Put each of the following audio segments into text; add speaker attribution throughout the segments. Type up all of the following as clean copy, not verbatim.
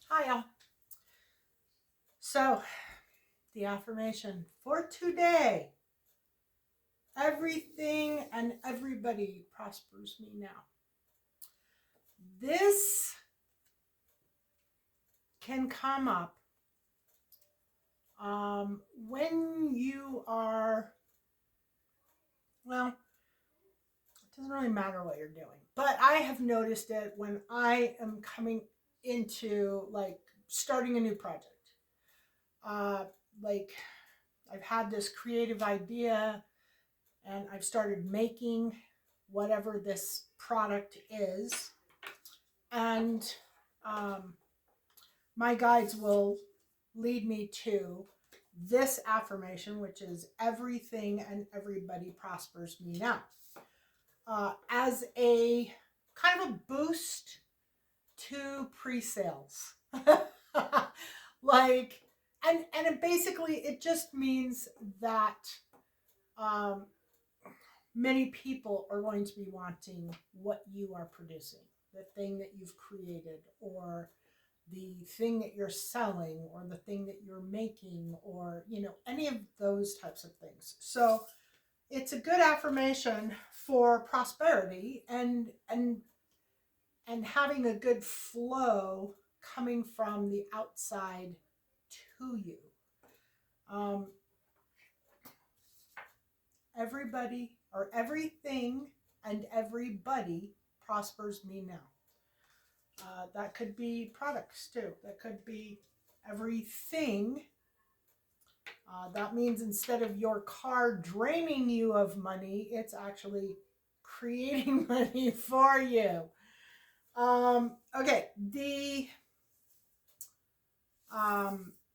Speaker 1: Hi, y'all. So, the affirmation for today: everything and everybody prospers me now. This can come up when you are, well, it doesn't really matter what you're doing, but I have noticed it when I am coming into like starting a new project. Uh, like, I've had this creative idea and I've started making whatever this product is. And um, my guides will lead me to this affirmation, which is everything and everybody prospers me now, as a kind of a boost to pre-sales. like, and it basically it just means that um, many people are going to be wanting what you are producing, the thing that you've created, or the thing that you're selling, or the thing that you're making, or any of those types of things. So it's a good affirmation for prosperity and having a good flow coming from the outside to you. Um, everybody or everything and everybody prospers me now. That could be products too. That could be everything. That means instead of your car draining you of money, it's actually creating money for you. Okay, the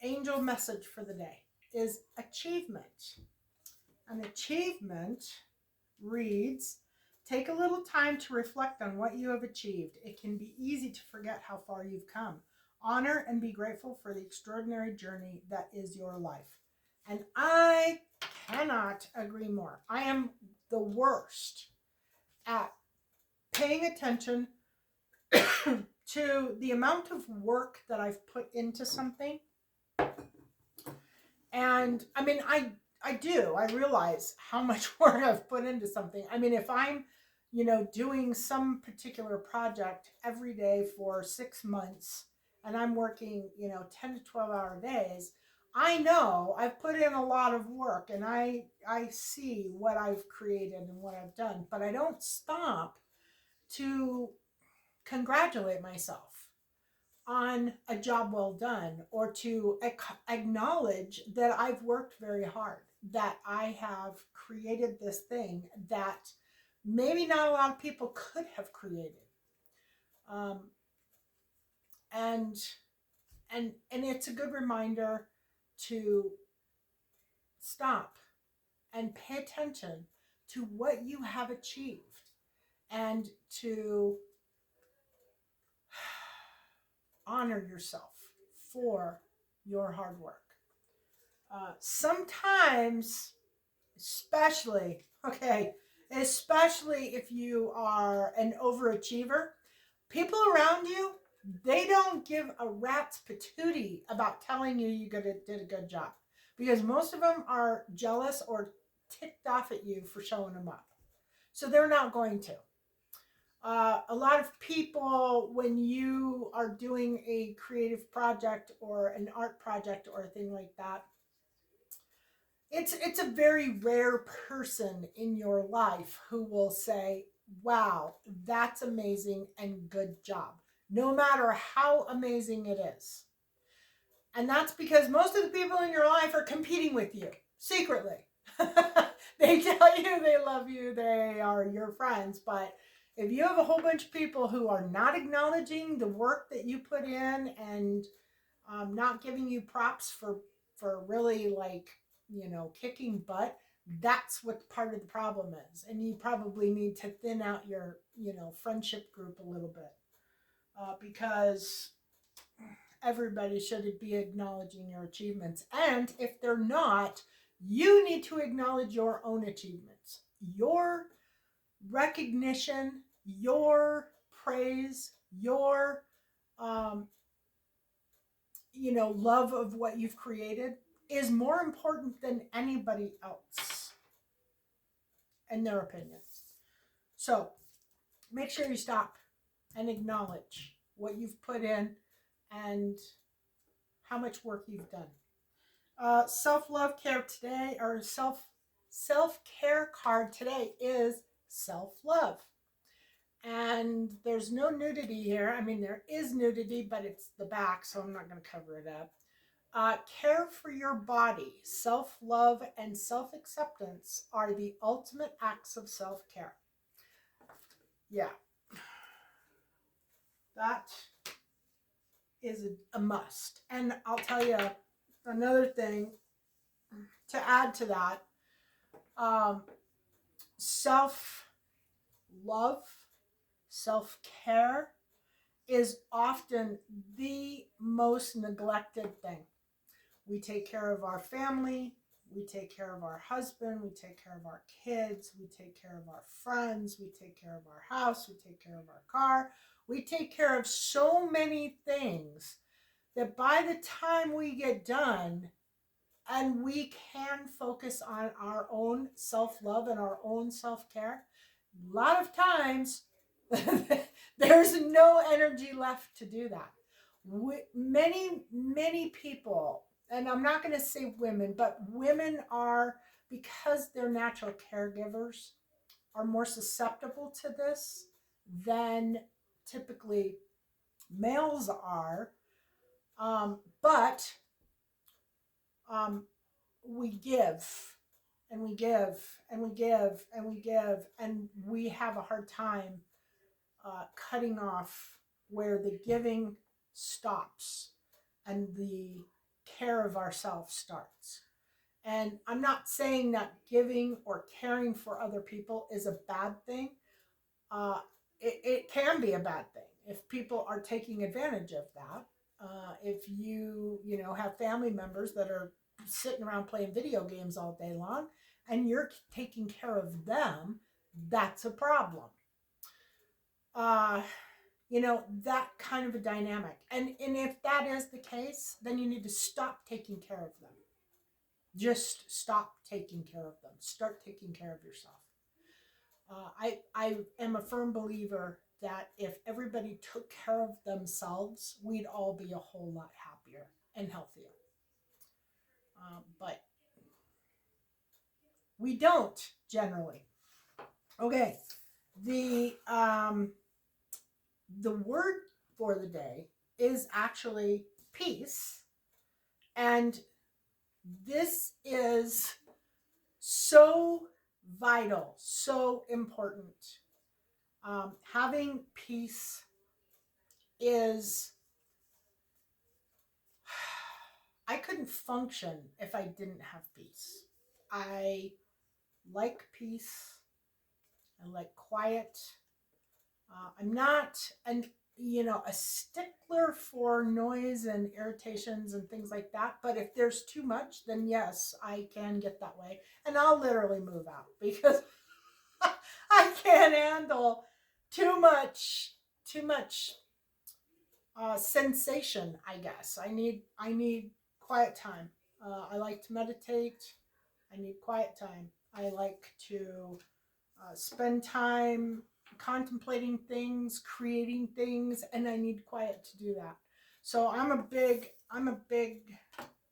Speaker 1: angel message for the day is achievement. An achievement reads: take a little time to reflect on what you have achieved. It can be easy to forget how far you've come. Honor and be grateful for the extraordinary journey that is your life. And I cannot agree more. I am the worst at paying attention to the amount of work that I've put into something. And I mean, I do. I realize how much work I've put into something. I mean, if I'm, doing some particular project every day for 6 months and I'm working, 10 to 12-hour days, I know I've put in a lot of work and I see what I've created and what I've done, but I don't stop to congratulate myself on a job well done, or to acknowledge that I've worked very hard, that I have created this thing that maybe not a lot of people could have created. Um, and and it's a good reminder to stop and pay attention to what you have achieved and to honor yourself for your hard work. Sometimes, especially, okay, especially if you are an overachiever, people around you, they don't give a rat's patootie about telling you did a good job, because most of them are jealous or ticked off at you for showing them up. So they're not going to. A lot of people, when you are doing a creative project or an art project or a thing like that, it's a very rare person in your life who will say, "Wow, that's amazing and good job," no matter how amazing it is. And that's because most of the people in your life are competing with you secretly. They tell you they love you, they are your friends, but if you have a whole bunch of people who are not acknowledging the work that you put in and not giving you props for really, like, kicking butt, that's what part of the problem is. And you probably need to thin out your friendship group a little bit, because everybody should be acknowledging your achievements. And if they're not, you need to acknowledge your own achievements, your recognition, your praise, your um, love of what you've created is more important than anybody else, in their opinion. So make sure you stop and acknowledge what you've put in and how much work you've done. Self-love care today, or self-care card today is self-love. And there's no nudity here. I mean, there is nudity, but it's the back, so I'm not going to cover it up. Care for your body. Self-love and self-acceptance are the ultimate acts of self-care. Yeah, that is a must. And I'll tell you another thing to add to that. Self-love, self-care is often the most neglected thing. We take care of our family, we take care of our husband, we take care of our kids, we take care of our friends, we take care of our house, we take care of our car. We take care of so many things that by the time we get done and we can focus on our own self-love and our own self-care, a lot of times there's no energy left to do that. Many people, and I'm not going to say women, but women are, because they're natural caregivers, are more susceptible to this than typically males are. But we give and we give and we give and we give, and we have a hard time cutting off where the giving stops and the care of ourselves starts. And I'm not saying that giving or caring for other people is a bad thing. Uh, it can be a bad thing if people are taking advantage of that. If you have family members that are sitting around playing video games all day long and you're taking care of them, that's a problem. Uh, that kind of a dynamic. And if that is the case, then you need to stop taking care of them. Just stop taking care of them. Start taking care of yourself. I am a firm believer that if everybody took care of themselves, we'd all be a whole lot happier and healthier. But we don't generally. Okay, the word for the day is actually peace, and this is so vital, so important. Having peace is, I couldn't function if I didn't have peace. I like peace. I like quiet. I'm not a stickler for noise and irritations and things like that. But if there's too much, then yes, I can get that way. And I'll literally move out because I can't handle too much sensation, I guess. I need quiet time. I like to meditate. I need quiet time. I like to spend time contemplating things, creating things, and I need quiet to do that. So I'm a big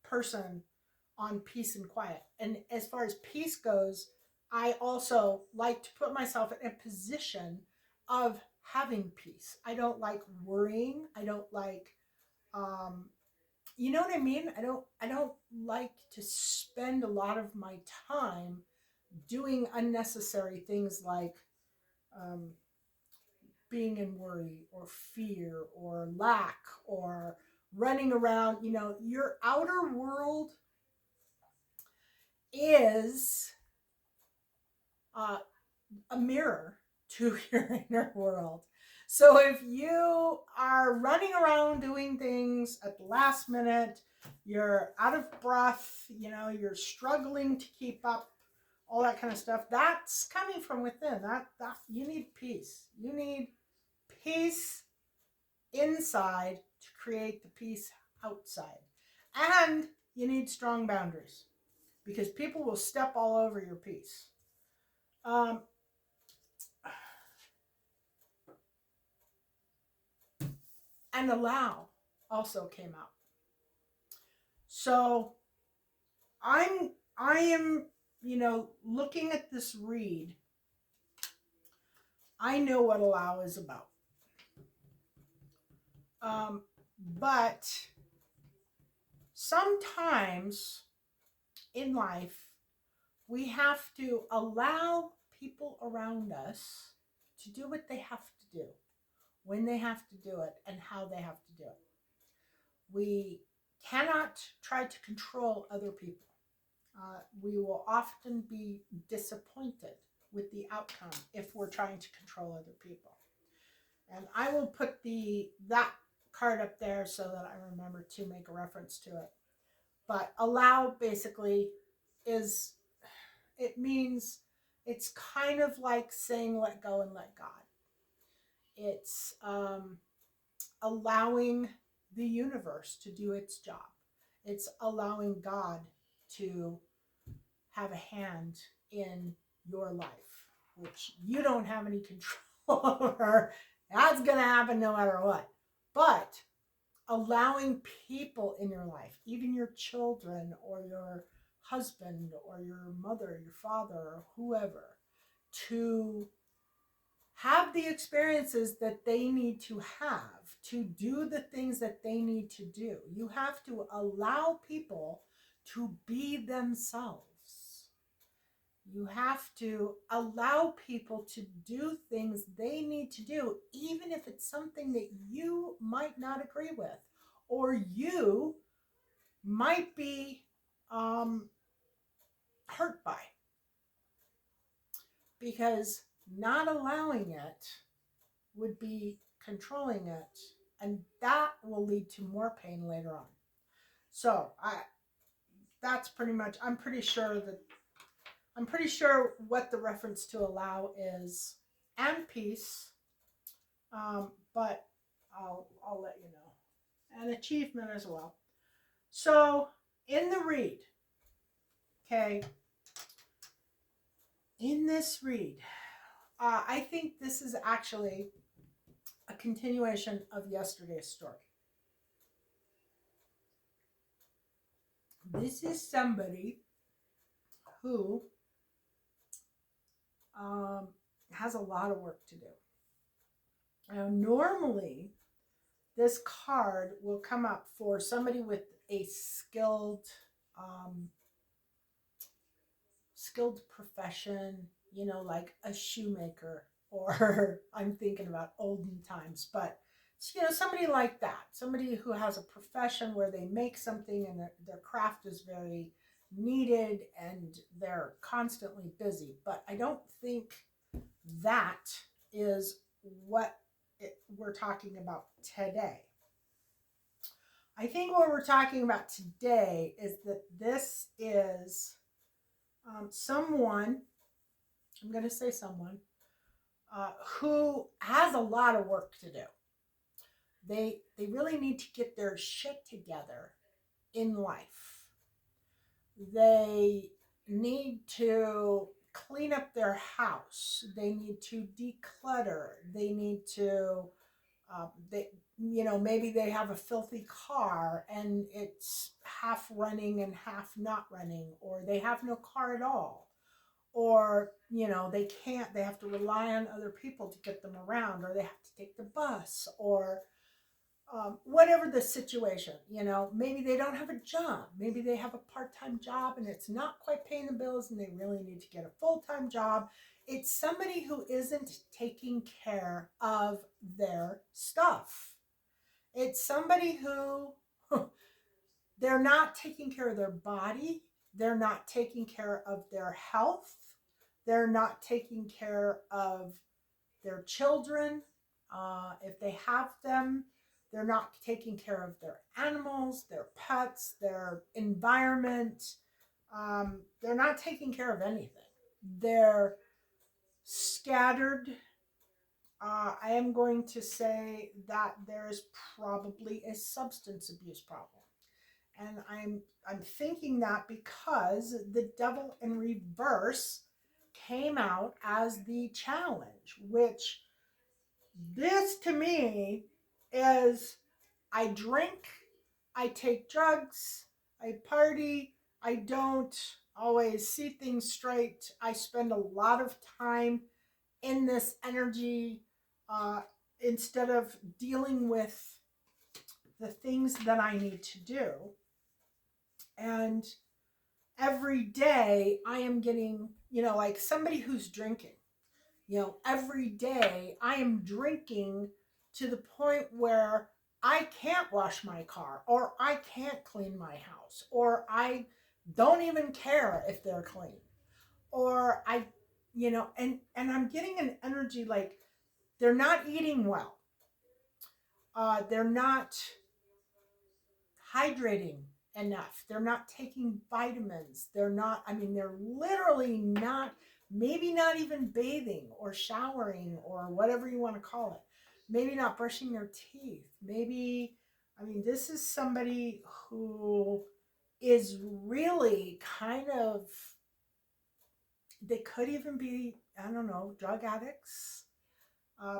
Speaker 1: person on peace and quiet. And as far as peace goes, I also like to put myself in a position of having peace. I don't like worrying. I don't like you know what I mean? I don't like to spend a lot of my time doing unnecessary things like being in worry or fear or lack or running around. Your outer world is uh, a mirror to your inner world. So if you are running around doing things at the last minute, you're out of breath, you're struggling to keep up, all that kind of stuff, that's coming from within. That you need peace. You need peace inside to create the peace outside. And you need strong boundaries because people will step all over your peace. Um, and allow also came out. So I am, looking at this read, I know what allow is about. Um, but sometimes in life, we have to allow people around us to do what they have to do, when they have to do it, and how they have to do it. We cannot try to control other people. We will often be disappointed with the outcome if we're trying to control other people. And I will put that card up there so that I remember to make a reference to it. But allow basically is, it means, it's kind of like saying let go and let God. It's allowing the universe to do its job. It's allowing God to have a hand in your life, which you don't have any control over. That's going to happen no matter what. But allowing people in your life, even your children or your husband or your mother, your father, or whoever, to have the experiences that they need to do the things that they need to do. You have to allow people to be themselves. You have to allow people to do things they need to do, even if it's something that you might not agree with, or you might be hurt by. Because not allowing it would be controlling it, and that will lead to more pain later on. So that's pretty much, I'm pretty sure what the reference to allow is, and peace. But I'll let you know, and achievement as well. So in the read, okay, in this read, I think this is actually a continuation of yesterday's story. This is somebody who has a lot of work to do. Now, normally, this card will come up for somebody with a skilled profession, like a shoemaker, or I'm thinking about olden times, but somebody like that, somebody who has a profession where they make something and their craft is very needed and they're constantly busy. But I don't think that is what we're talking about today. I think what we're talking about today is that this is someone, I'm going to say someone, who has a lot of work to do. They really need to get their shit together in life. They need to clean up their house. They need to declutter. They need to, maybe they have a filthy car and it's half running and half not running, or they have no car at all. Or, they have to rely on other people to get them around, or they have to take the bus, or whatever the situation, maybe they don't have a job. Maybe they have a part-time job and it's not quite paying the bills and they really need to get a full-time job. It's somebody who isn't taking care of their stuff. It's somebody who they're not taking care of their body. They're not taking care of their health. They're not taking care of their children. If they have them, they're not taking care of their animals, their pets, their environment. They're not taking care of anything. They're scattered I am going to say that there is probably a substance abuse problem. And I'm thinking that because the devil in reverse came out as the challenge, which this to me is I drink, I take drugs, I party, I don't always see things straight. I spend a lot of time in this energy uh, instead of dealing with the things that I need to do. And every day I am getting, like somebody who's drinking, every day I am drinking to the point where I can't wash my car or I can't clean my house or I don't even care if they're clean or and I'm getting an energy like they're not eating well. They're not hydrating enough. They're not taking vitamins. They're literally not, maybe not even bathing or showering or whatever you want to call it. Maybe not brushing their teeth. This is somebody who is really kind of, they could even be, I don't know, drug addicts.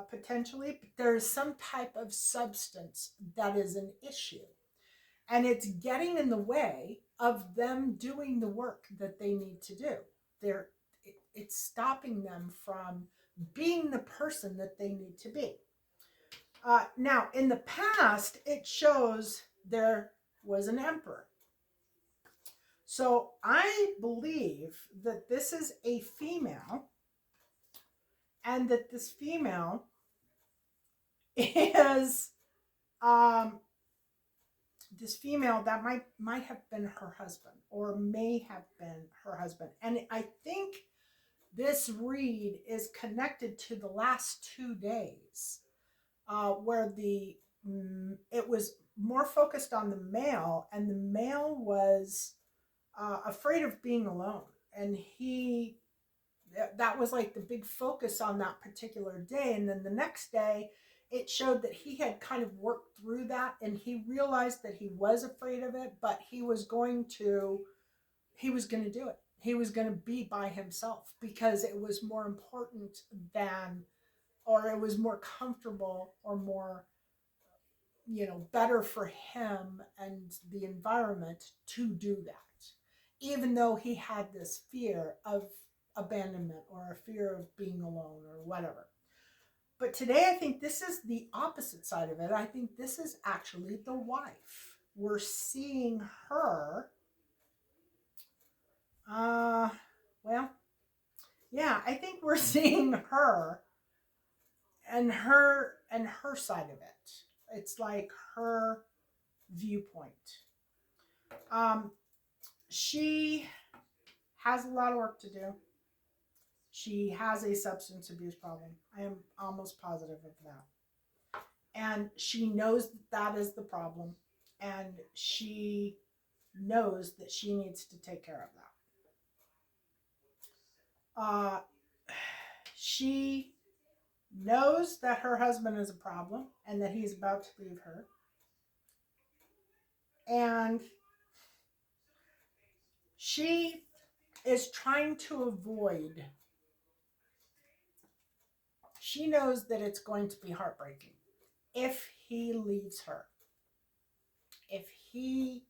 Speaker 1: Potentially, but there's some type of substance that is an issue. And it's getting in the way of them doing the work that they need to do. It's stopping them from being the person that they need to be. Now, in the past, it shows there was an emperor. So I believe that this is a female, and that this female is this female that might have been her husband or may have been her husband. And I think this read is connected to the last 2 days where it was more focused on the male, and the male was afraid of being alone, and that was like the big focus on that particular day. And then the next day it showed that he had kind of worked through that, and he realized that he was afraid of it, but he was going to do it. He was going to be by himself because it was more important than, or it was more comfortable or more, better for him and the environment to do that, even though he had this fear of abandonment or a fear of being alone or whatever. But today I think this is the opposite side of it. I think this is actually the wife. We're seeing her I think we're seeing her and her side of it. It's like her viewpoint. She has a lot of work to do. She has a substance abuse problem. I am almost positive of that. And she knows that is the problem. And she knows that she needs to take care of that. She knows that her husband is a problem and that he's about to leave her. And she is trying to avoid. She knows that it's going to be heartbreaking if he leaves her. If he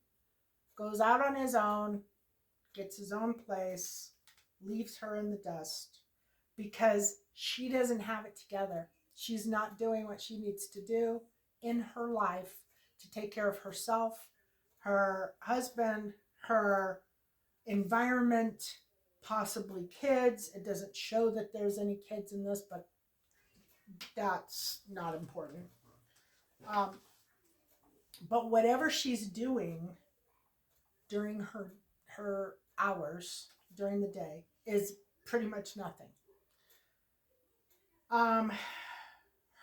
Speaker 1: goes out on his own, gets his own place, leaves her in the dust, because she doesn't have it together. She's not doing what she needs to do in her life to take care of herself, her husband, her environment, possibly kids. It doesn't show that there's any kids in this, but that's not important. But whatever she's doing during her hours during the day is pretty much nothing.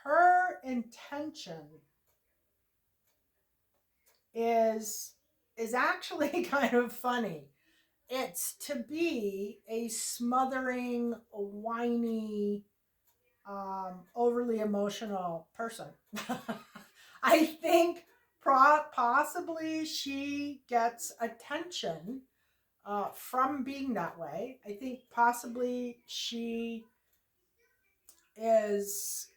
Speaker 1: Her intention is actually kind of funny. It's to be a smothering, whiny, overly emotional person. I think possibly she gets attention from being that way. I think possibly she is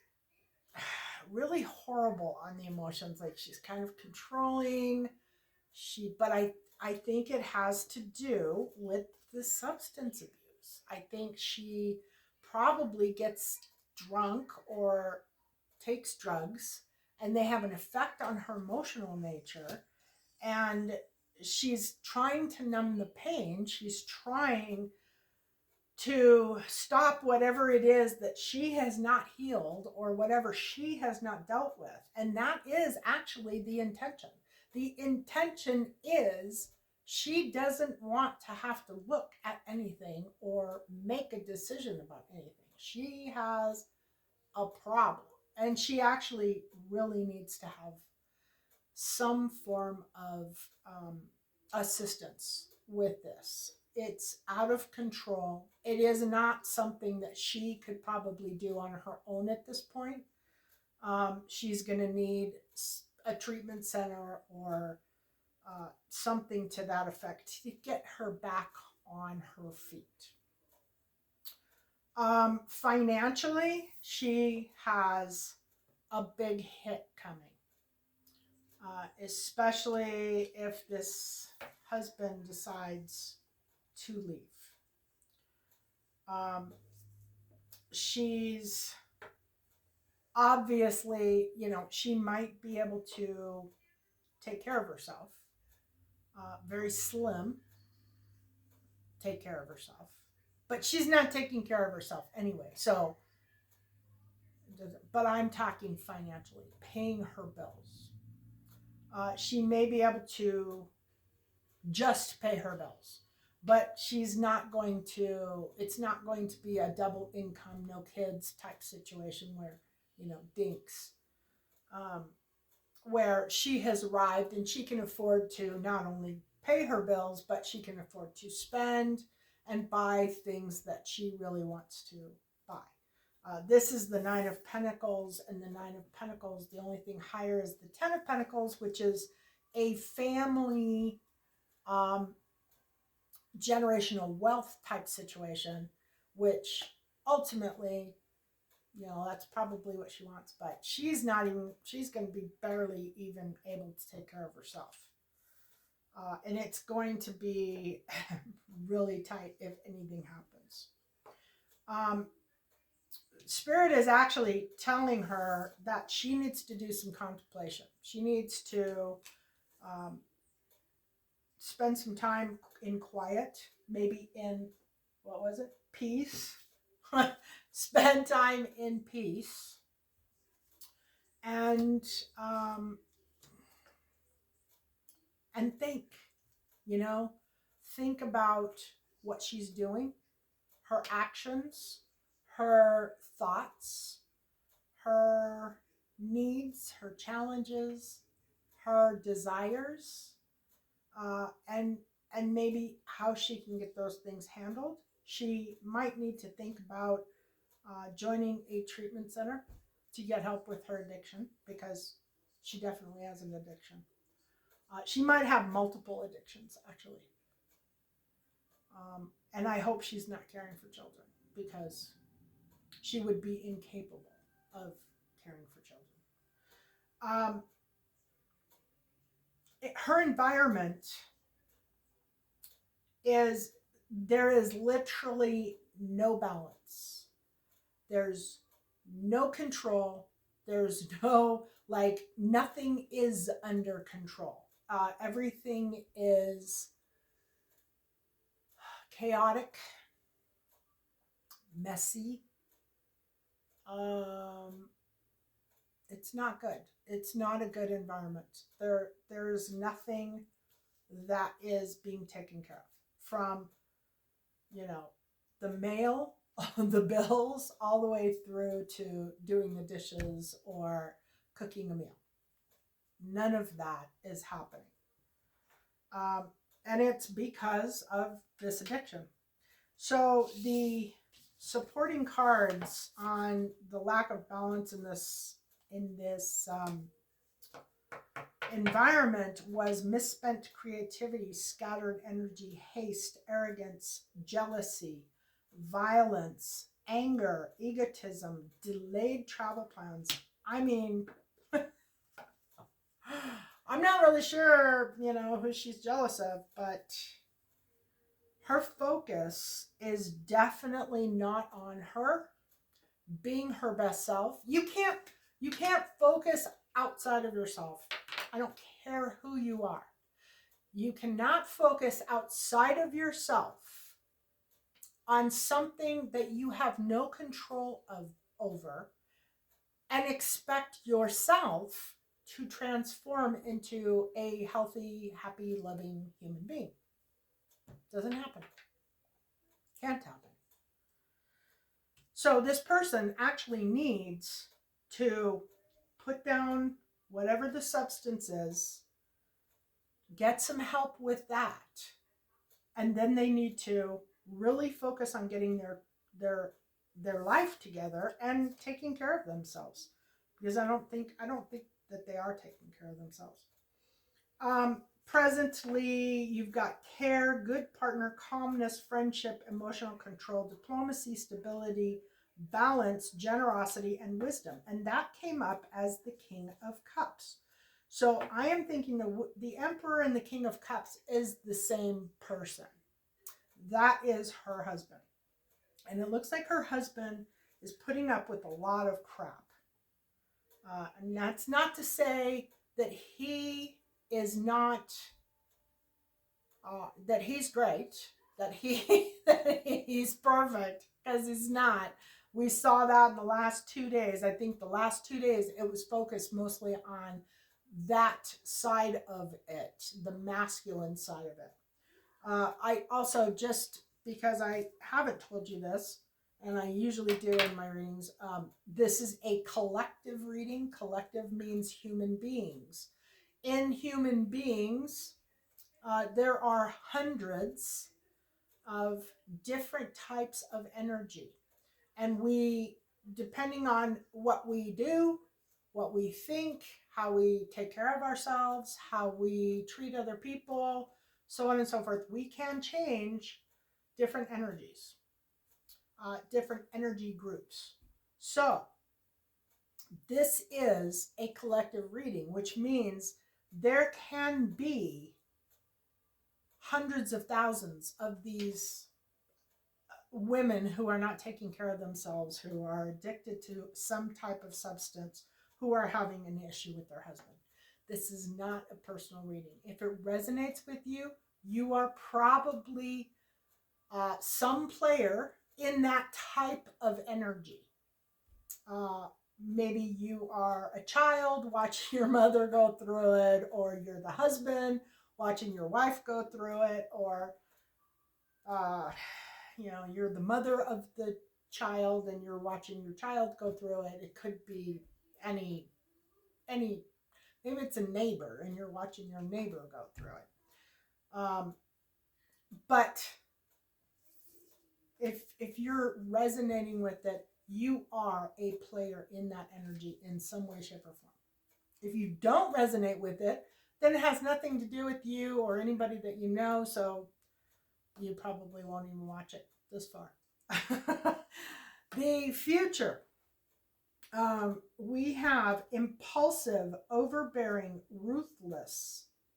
Speaker 1: really horrible on the emotions. Like she's kind of controlling. But I think it has to do with the substance abuse. I think she probably gets drunk or takes drugs, and they have an effect on her emotional nature. And she's trying to numb the pain. She's trying to stop whatever it is that she has not healed or whatever she has not dealt with. And that is actually the intention. The intention is she doesn't want to have to look at anything or make a decision about anything. She has a problem, and she actually really needs to have some form of assistance with this. It's out of control. It is not something that she could probably do on her own at this point. She's going to need a treatment center or something to that effect to get her back on her feet. Financially, she has a big hit coming. Especially if this husband decides to leave. Um, she's obviously, she might be able to take care of herself. Very slim, take care of herself. But she's not taking care of herself anyway. So, but I'm talking financially, paying her bills. She may be able to just pay her bills, but she's not going to, it's not going to be a double income, no kids type situation where, dinks, um, where she has arrived and she can afford to not only pay her bills, but she can afford to spend and buy things that she really wants to buy. This is the Nine of Pentacles, and the Nine of Pentacles, the only thing higher is the Ten of Pentacles, which is a family um, generational wealth type situation, which ultimately, that's probably what she wants, but she's going to be barely even able to take care of herself. And it's going to be really tight if anything happens. Spirit is actually telling her that she needs to do some contemplation. She needs to spend some time in quiet, maybe in, what was it? Peace. Spend time in peace. And think, think about what she's doing, her actions, her thoughts, her needs, her challenges, her desires, and maybe how she can get those things handled. She might need to think about joining a treatment center to get help with her addiction, because she definitely has an addiction. She might have multiple addictions, actually. And I hope she's not caring for children, because she would be incapable of caring for children. Her environment is, there is literally no balance. There's no control. There's no, nothing is under control. Everything is chaotic, messy. It's not good. It's not a good environment. There's nothing that is being taken care of, from, the mail, the bills, all the way through to doing the dishes or cooking a meal. None of that is happening. And it's because of this addiction. So the supporting cards on the lack of balance in this environment was misspent creativity, scattered energy, haste, arrogance, jealousy, violence, anger, egotism, delayed travel plans. I mean, I'm not really sure, who she's jealous of, but her focus is definitely not on her being her best self. You can't focus outside of yourself. I don't care who you are. You cannot focus outside of yourself on something that you have no control over and expect yourself to transform into a healthy, happy, loving human being. Doesn't happen. Can't happen. So this person actually needs to put down whatever the substance is, get some help with that, and then they need to really focus on getting their life together and taking care of themselves, because I don't think that they are taking care of themselves. Presently, you've got care, good partner, calmness, friendship, emotional control, diplomacy, stability, balance, generosity, and wisdom. And that came up as the King of Cups. So I am thinking the Emperor and the King of Cups is the same person. That is her husband. And it looks like her husband is putting up with a lot of crap. And that's not to say that he is not, that he's great, that he's perfect, because he's not. We saw that in the last 2 days. I think the last 2 days it was focused mostly on that side of it, the masculine side of it. I also, just because I haven't told you this, and I usually do in my readings, this is a collective reading. Collective means human beings. In human beings, there are hundreds of different types of energy. And we, depending on what we do, what we think, how we take care of ourselves, how we treat other people, so on and so forth, we can change different energies, different energy groups. So this is a collective reading, which means there can be hundreds of thousands of these women who are not taking care of themselves, who are addicted to some type of substance, who are having an issue with their husband. This is not a personal reading. If it resonates with you, you are probably some player in that type of energy. Maybe you are a child watching your mother go through it, or you're the husband watching your wife go through it, or you're the mother of the child and you're watching your child go through it. It could be any maybe it's a neighbor and you're watching your neighbor go through it. But if you're resonating with it, you are a player in that energy in some way, shape, or form. If you don't resonate with it, then it has nothing to do with you or anybody that you know, so you probably won't even watch it this far. The future. We have impulsive, overbearing,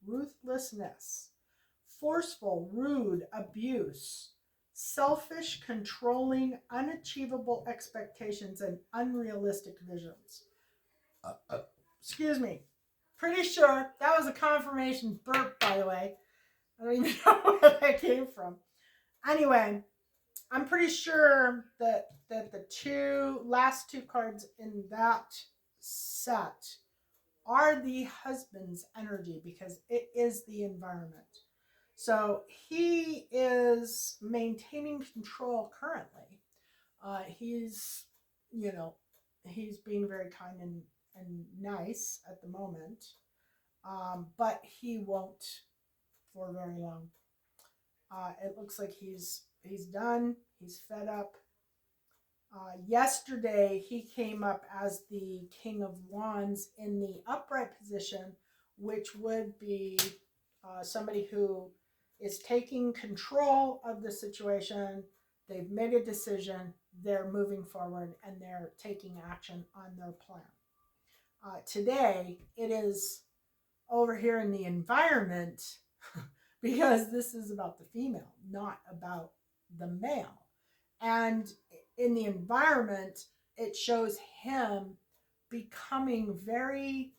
Speaker 1: ruthlessness, forceful, rude, abuse, selfish, controlling, unachievable expectations, and unrealistic visions. Excuse me. Pretty sure that was a confirmation burp, by the way. I don't even know where that came from. Anyway, I'm pretty sure that the last two cards in that set are the husband's energy, because it is the environment. So he is maintaining control currently. He's being very kind and nice at the moment, but he won't for very long. It looks like he's done. He's fed up. Yesterday, he came up as the King of Wands in the upright position, which would be somebody who is taking control of the situation. They've made a decision, they're moving forward, and they're taking action on their plan. Today, it is over here in the environment because this is about the female, not about the male. And in the environment, it shows him becoming very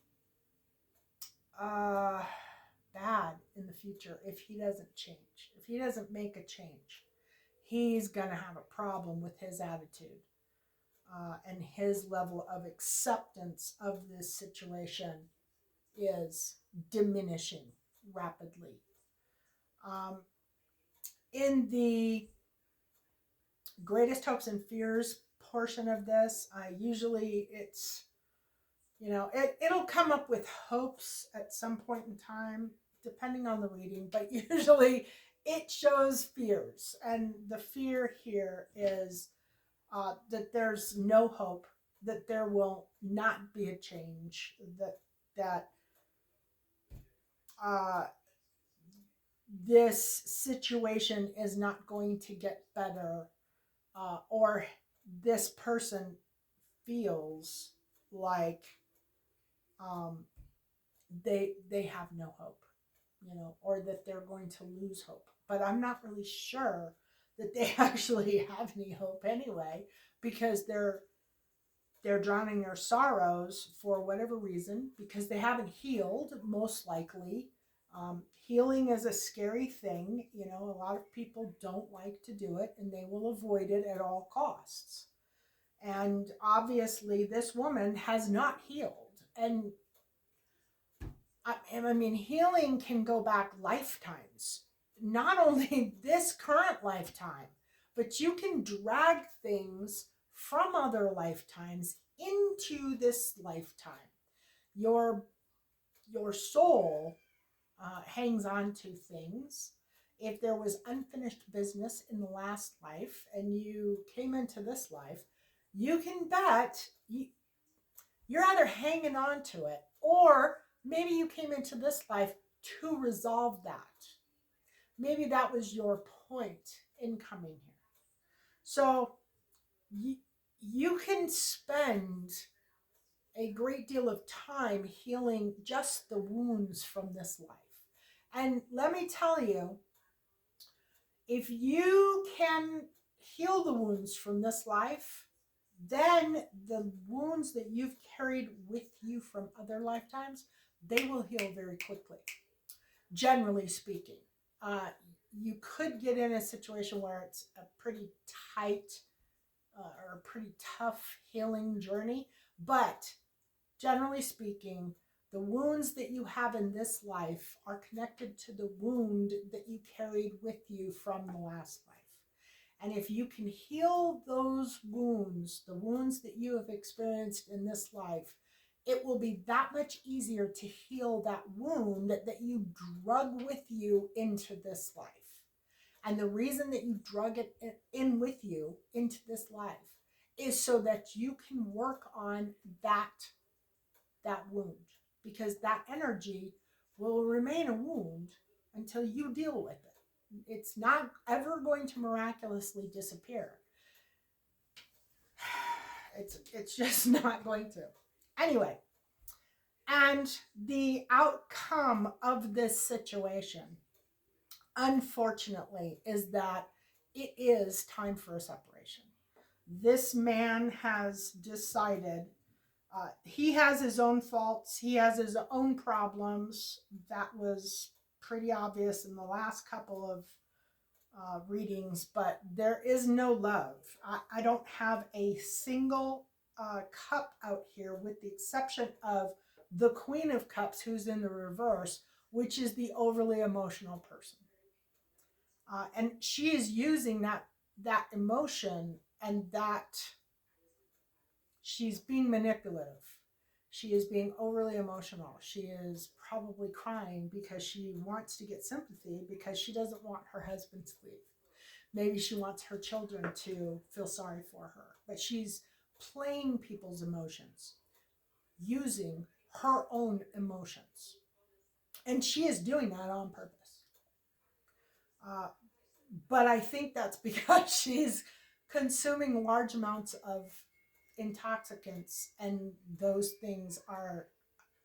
Speaker 1: uh, bad in the future if he doesn't change. If he doesn't make a change, he's going to have a problem with his attitude and his level of acceptance of this situation is diminishing rapidly. Um, in the greatest hopes and fears portion of this, usually it's, it'll come up with hopes at some point in time, depending on the reading, but usually it shows fears. And the fear here is that there's no hope, that there will not be a change, that uh, this situation is not going to get better, or this person feels like um, they have no hope, or that they're going to lose hope. But I'm not really sure that they actually have any hope anyway, because they're drowning their sorrows for whatever reason, because they haven't healed, most likely. Healing is a scary thing. A lot of people don't like to do it, and they will avoid it at all costs. And obviously, this woman has not healed. And I mean, healing can go back lifetimes. Not only this current lifetime, but you can drag things from other lifetimes into this lifetime. Your your soul hangs on to things. If there was unfinished business in the last life and you came into this life, you can bet you're either hanging on to it, or maybe you came into this life to resolve that. Maybe that was your point in coming here. So you can spend a great deal of time healing just the wounds from this life. And let me tell you, if you can heal the wounds from this life, then the wounds that you've carried with you from other lifetimes, they will heal very quickly, generally speaking. You could get in a situation where it's a pretty tight or a pretty tough healing journey, but generally speaking, the wounds that you have in this life are connected to the wound that you carried with you from the last life. And if you can heal those wounds, the wounds that you have experienced in this life, it will be that much easier to heal that wound that you drug with you into this life. And the reason that you drug it in with you into this life is so that you can work on that wound, because that energy will remain a wound until you deal with it. It's not ever going to miraculously disappear. It's just not going to. Anyway, and the outcome of this situation, unfortunately, is that it is time for a separation. This man has decided he has his own faults. He has his own problems. That was pretty obvious in the last couple of readings, but there is no love. I don't have a single cup out here, with the exception of the Queen of Cups, who's in the reverse, which is the overly emotional person. And she is using that emotion, and that she's being manipulative. She is being overly emotional. She is probably crying because she wants to get sympathy, because she doesn't want her husband to leave. Maybe she wants her children to feel sorry for her, but she's playing people's emotions, using her own emotions. And she is doing that on purpose. Uh, but I think that's because she's consuming large amounts of intoxicants, and those things are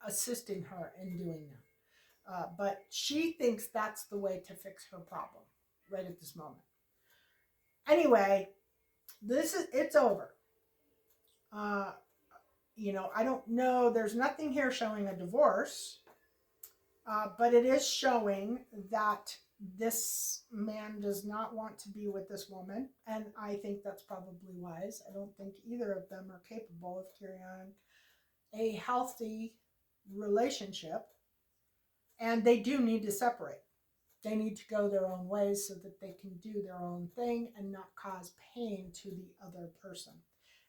Speaker 1: assisting her in doing that. But she thinks that's the way to fix her problem right at this moment. Anyway, it's over. Uh, I don't know. There's nothing here showing a divorce, but it is showing that this man does not want to be with this woman, and I think that's probably wise. I don't think either of them are capable of carrying on a healthy relationship, and they do need to separate. They need to go their own ways so that they can do their own thing and not cause pain to the other person.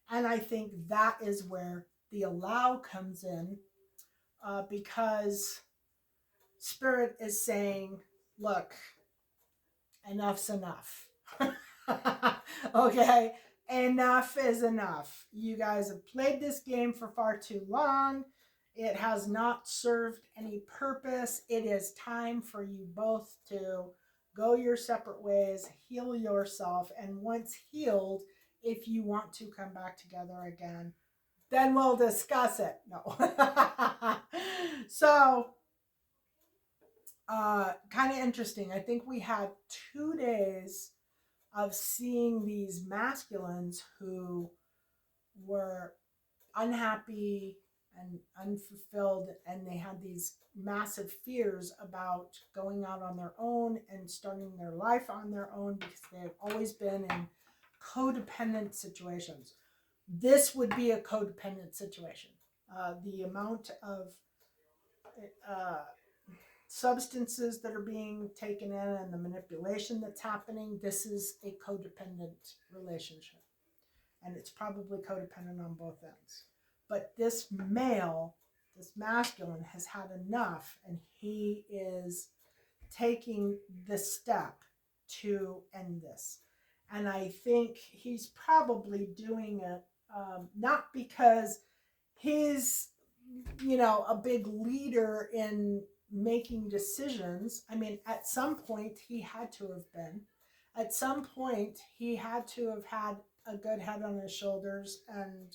Speaker 1: And I think that is where the allow comes in, because Spirit is saying, look, enough's enough. Okay? Enough is enough. You guys have played this game for far too long. It has not served any purpose. It is time for you both to go your separate ways, heal yourself, and once healed, if you want to come back together again, then we'll discuss it. No. So, kind of interesting. I think we had 2 days of seeing these masculines who were unhappy and unfulfilled, and they had these massive fears about going out on their own and starting their life on their own because they have always been in codependent situations. This would be a codependent situation. The amount of substances that are being taken in and the manipulation that's happening, this is a codependent relationship. And it's probably codependent on both ends. But this male, this masculine, has had enough, and he is taking the step to end this. And I think he's probably doing it not because he's, a big leader in making decisions. I mean, at some point he had to have been. At some point he had to have had a good head on his shoulders, and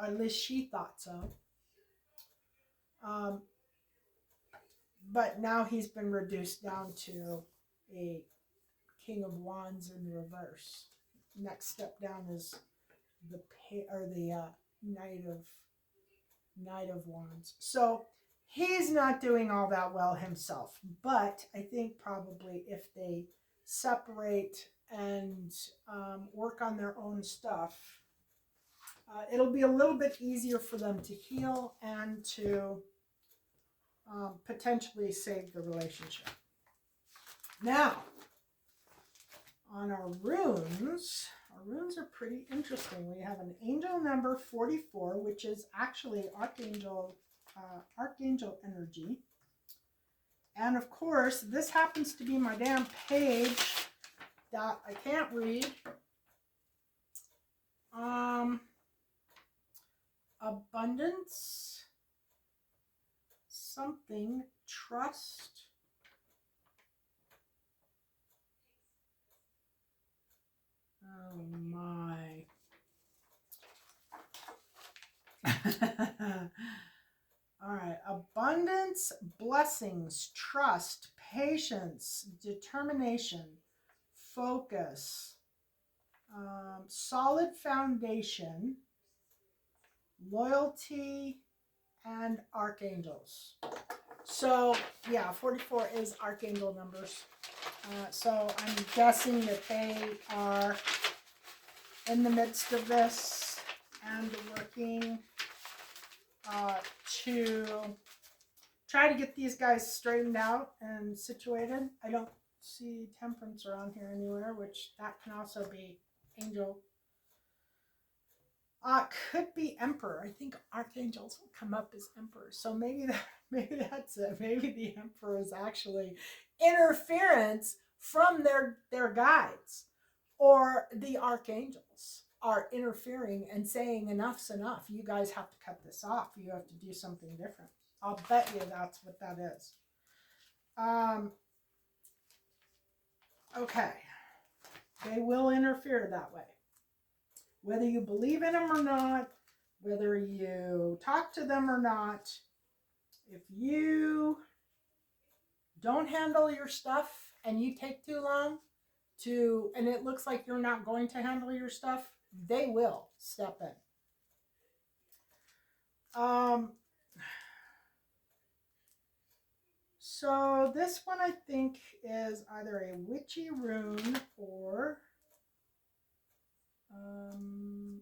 Speaker 1: at least she thought so. But now he's been reduced down to a King of Wands in reverse. Next step down is the Knight of Wands. So he's not doing all that well himself. But I think probably if they separate and work on their own stuff, it'll be a little bit easier for them to heal and to potentially save the relationship. Now, on our runes are pretty interesting. We have an angel number 44, which is actually archangel energy. And of course, this happens to be my damn page that I can't read. Abundance, something, trust. Oh my. All right. Abundance, blessings, trust, patience, determination, focus, solid foundation, loyalty, and archangels. So, yeah, 44 is archangel numbers. So I'm guessing that they are in the midst of this and working to try to get these guys straightened out and situated. I don't see temperance around here anywhere, which that can also be angel. Could be emperor. I think archangels will come up as emperors. So maybe that's it. Maybe the emperor is actually interference from their guides, or the archangels are interfering and saying enough's enough. You guys have to cut this off. You have to do something different. I'll bet you that's what that is. Okay. They will interfere that way. Whether you believe in them or not, whether you talk to them or not, if you don't handle your stuff and you take too long and it looks like you're not going to handle your stuff, they will step in. So this one I think is either a witchy rune or let me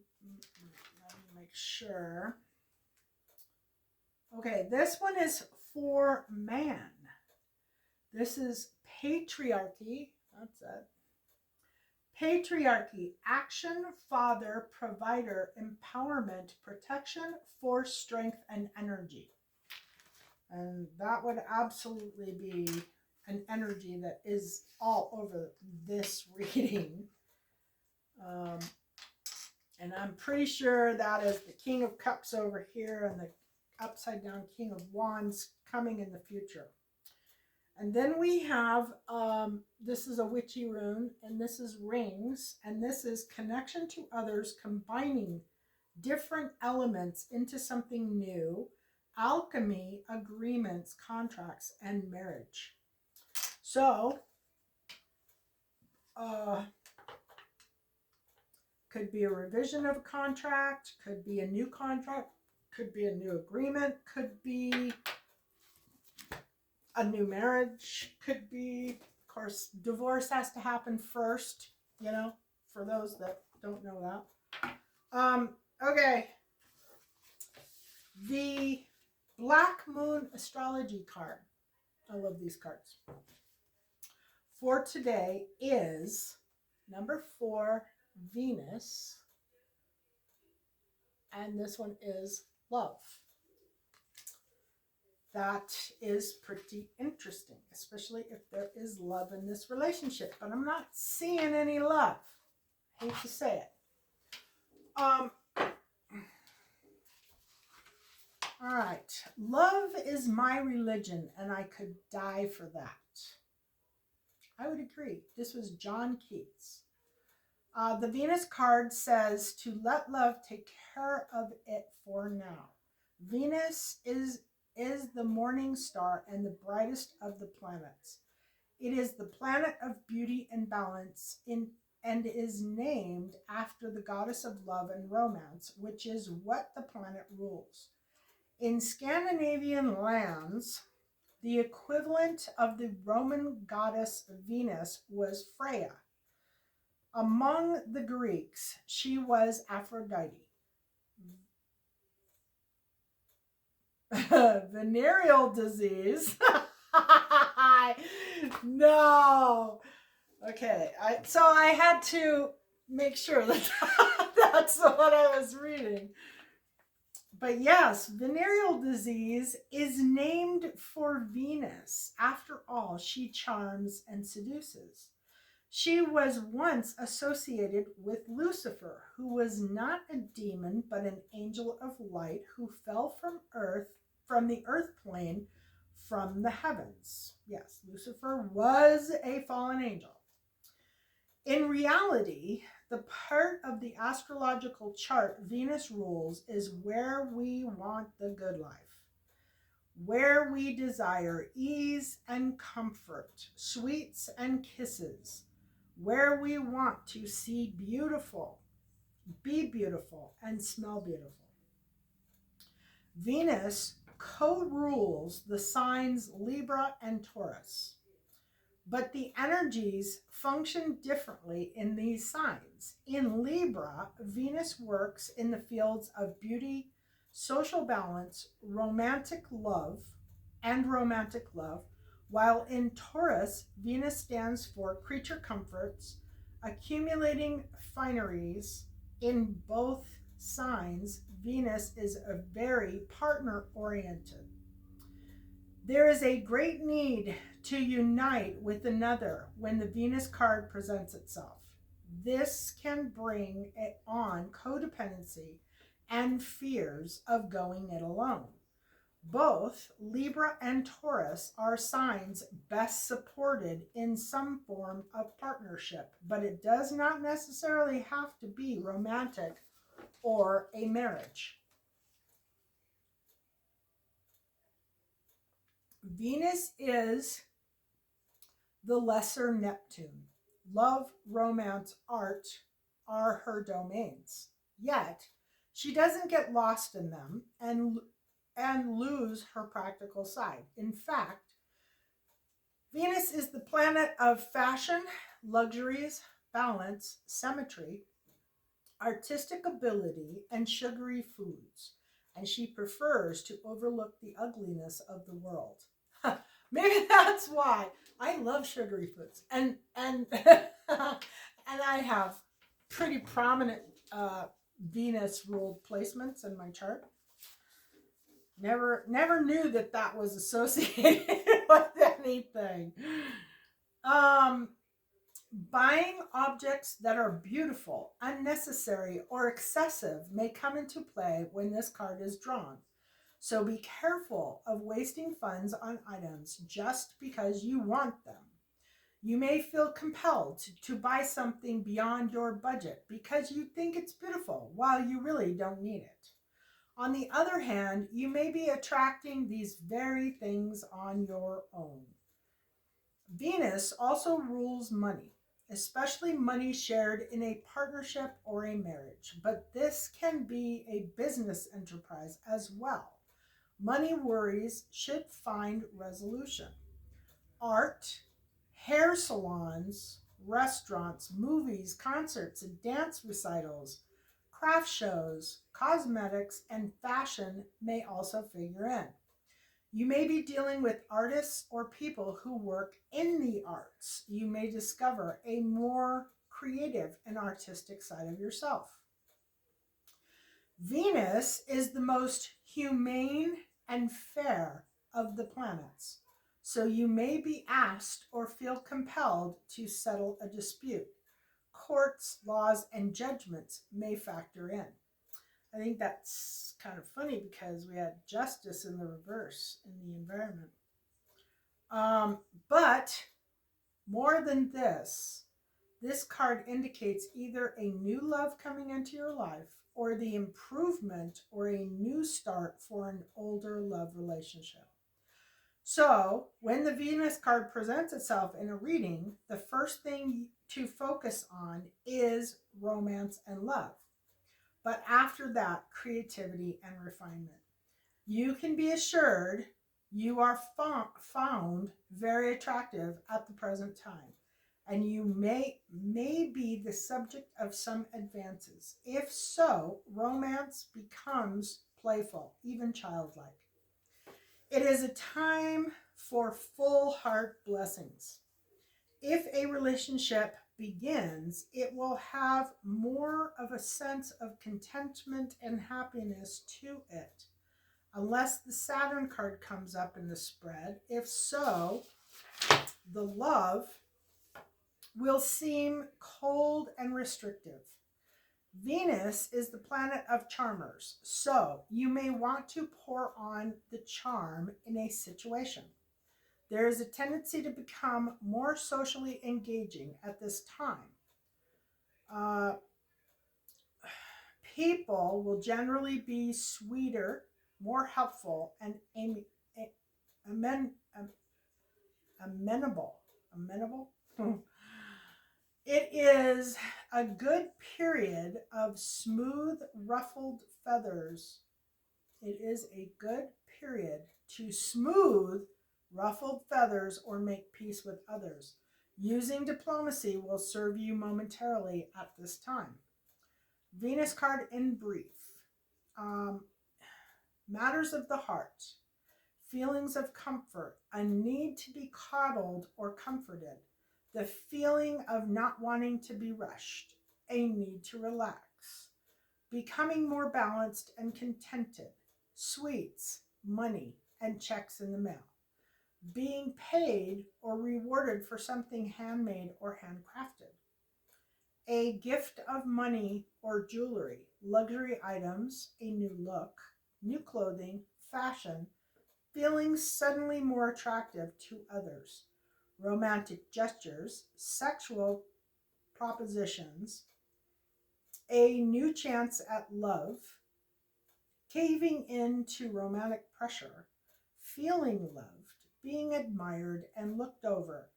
Speaker 1: make sure. Okay, this one is for man. This is patriarchy. That's it. Patriarchy, action, father, provider, empowerment, protection, force, strength, and energy. And that would absolutely be an energy that is all over this reading. And I'm pretty sure that is the King of Cups over here and the upside down King of Wands coming in the future. And then we have, this is a witchy rune, and this is rings, and this is connection to others, combining different elements into something new, alchemy, agreements, contracts, and marriage. So, could be a revision of a contract, could be a new contract, could be a new agreement, could be a new marriage, could be, of course, divorce has to happen first, you know, for those that don't know that. Okay. The Black Moon Astrology card, I love these cards, for today is number 4, Venus, and this one is love. That is pretty interesting, especially if there is love in this relationship. But I'm not seeing any love. I hate to say it. All right. Love is my religion, and I could die for that. I would agree. This was John Keats. The Venus card says to let love take care of it for now. Venus is the morning star and the brightest of the planets. It is the planet of beauty and balance and is named after the goddess of love and romance, which is what the planet rules. In Scandinavian lands, the equivalent of the Roman goddess Venus was Freya. Among the Greeks, she was Aphrodite. Venereal disease. No. Okay. So I had to make sure that that's what I was reading. But yes, venereal disease is named for Venus. After all, she charms and seduces. She was once associated with Lucifer, who was not a demon, but an angel of light who fell from the earth plane, from the heavens. Yes, Lucifer was a fallen angel. In reality, the part of the astrological chart Venus rules is where we want the good life, where we desire ease and comfort, sweets and kisses, where we want to see beautiful, be beautiful, and smell beautiful. Venus co-rules the signs Libra and Taurus, but the energies function differently in these signs. In Libra, Venus works in the fields of beauty, social balance, romantic love, while in Taurus, Venus stands for creature comforts, accumulating fineries. In both signs, Venus is very partner-oriented. There is a great need to unite with another when the Venus card presents itself. This can bring on codependency and fears of going it alone. Both Libra and Taurus are signs best supported in some form of partnership, but it does not necessarily have to be romantic or a marriage. Venus is the lesser Neptune. Love, romance, art are her domains. Yet, she doesn't get lost in them and lose her practical side. In fact, Venus is the planet of fashion, luxuries, balance, symmetry, artistic ability, and sugary foods. And she prefers to overlook the ugliness of the world. Maybe that's why I love sugary foods. And and I have pretty prominent Venus ruled placements in my chart. Never knew that was associated with anything. Buying objects that are beautiful, unnecessary, or excessive may come into play when this card is drawn. So be careful of wasting funds on items just because you want them. You may feel compelled to buy something beyond your budget because you think it's beautiful while you really don't need it. On the other hand, you may be attracting these very things on your own. Venus also rules money, especially money shared in a partnership or a marriage, but this can be a business enterprise as well. Money worries should find resolution. Art, hair salons, restaurants, movies, concerts, and dance recitals, craft shows, cosmetics, and fashion may also figure in. You may be dealing with artists or people who work in the arts. You may discover a more creative and artistic side of yourself. Venus is the most humane and fair of the planets, so you may be asked or feel compelled to settle a dispute. Courts, laws, and judgments may factor in. I think that's kind of funny because we had justice in the reverse in the environment. But more than this card indicates either a new love coming into your life or the improvement or a new start for an older love relationship. So, when the Venus card presents itself in a reading, the first thing to focus on is romance and love. But after that, creativity and refinement. You can be assured you are found very attractive at the present time, and you may be the subject of some advances. If so, romance becomes playful, even childlike. It is a time for full heart blessings. If a relationship begins, it will have more of a sense of contentment and happiness to it, unless the Saturn card comes up in the spread. If so, the love will seem cold and restrictive. Venus is the planet of charmers, so you may want to pour on the charm in a situation. There is a tendency to become more socially engaging at this time. People will generally be sweeter, more helpful, and amenable. Amenable? It is a good period of smooth, ruffled feathers. It is a good period to smooth ruffled feathers or make peace with others. Using diplomacy will serve you momentarily at this time. Venus card in brief. Matters of the heart. Feelings of comfort. A need to be coddled or comforted. The feeling of not wanting to be rushed. A need to relax. Becoming more balanced and contented. Sweets, money, and checks in the mail. being paid or rewarded for something handmade or handcrafted. A gift of money or jewelry, luxury items, a new look, new clothing, fashion, feeling suddenly more attractive to others, romantic gestures, sexual propositions, a new chance at love, caving into romantic pressure, feeling loved, being admired and looked over,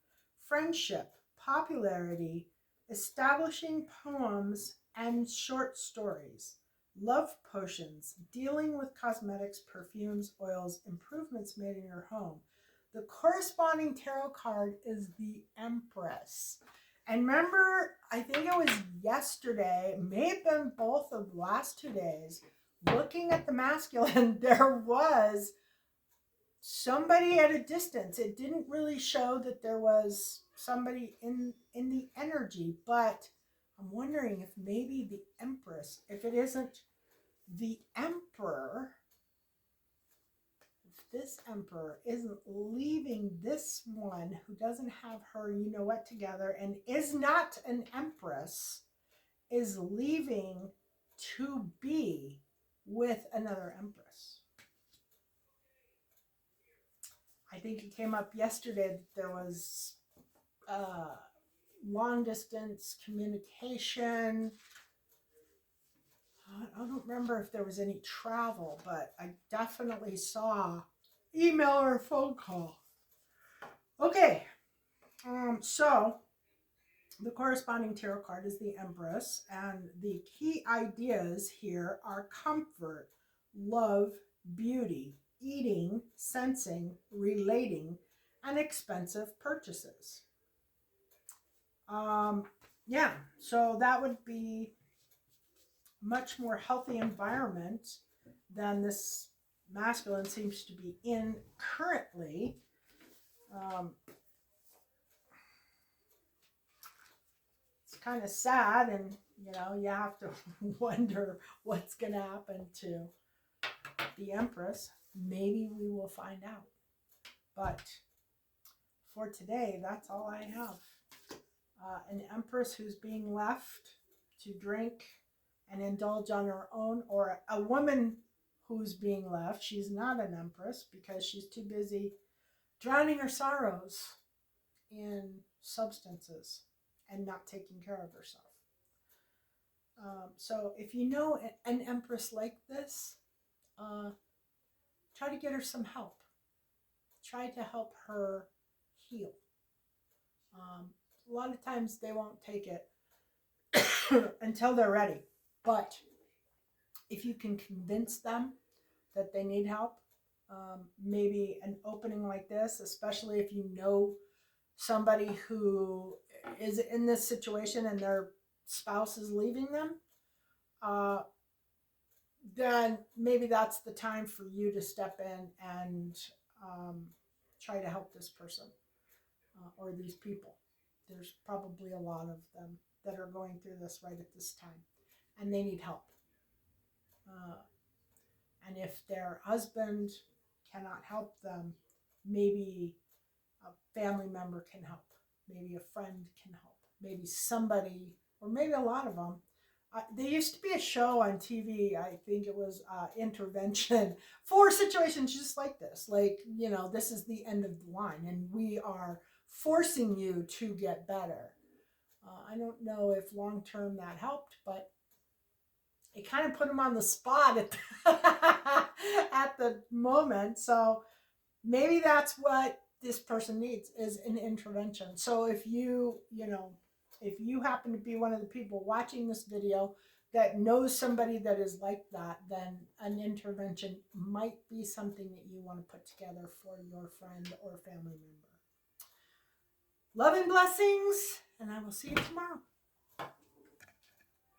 Speaker 1: friendship, popularity, establishing poems and short stories, love potions, dealing with cosmetics, perfumes, oils, improvements made in your home. The corresponding tarot card is the Empress. And remember, I think it was yesterday, it may have been both of the last 2 days, looking at the masculine, there was somebody at a distance. It didn't really show that there was somebody in the energy, but I'm wondering if maybe the Empress, if it isn't the Emperor, if this Emperor isn't leaving this one who doesn't have her you know what together and is not an Empress, is leaving to be with another Empress. I think it came up yesterday that there was long distance communication. I don't remember if there was any travel, but I definitely saw email or phone call. Okay, so the corresponding tarot card is the Empress, and the key ideas here are comfort, love, beauty, eating, sensing, relating, and expensive purchases. Yeah, so that would be a much more healthy environment than this masculine seems to be in currently. It's kind of sad, and you have to wonder what's going to happen to the Empress. Maybe we will find out. But for today, that's all I have. An Empress who's being left to drink and indulge on her own, or a woman who's being left. She's not an Empress because she's too busy drowning her sorrows in substances and not taking care of herself. So if you know an Empress like this, try to get her some help. Try to help her heal. A lot of times they won't take it until they're ready. But if you can convince them that they need help, maybe an opening like this, especially if you know somebody who is in this situation and their spouse is leaving them, then maybe that's the time for you to step in and try to help this person or these people. There's probably a lot of them that are going through this right at this time, and they need help. And if their husband cannot help them, maybe a family member can help. Maybe a friend can help. Maybe somebody, or maybe a lot of them. There used to be a show on TV, I think it was Intervention, for situations just like this. Like, this is the end of the line, and we are forcing you to get better. I don't know if long-term that helped, but it kind of put them on the spot at the moment. So maybe that's what this person needs, is an intervention. So if you happen to be one of the people watching this video that knows somebody that is like that, then an intervention might be something that you want to put together for your friend or family member. Love and blessings, and I will see you tomorrow.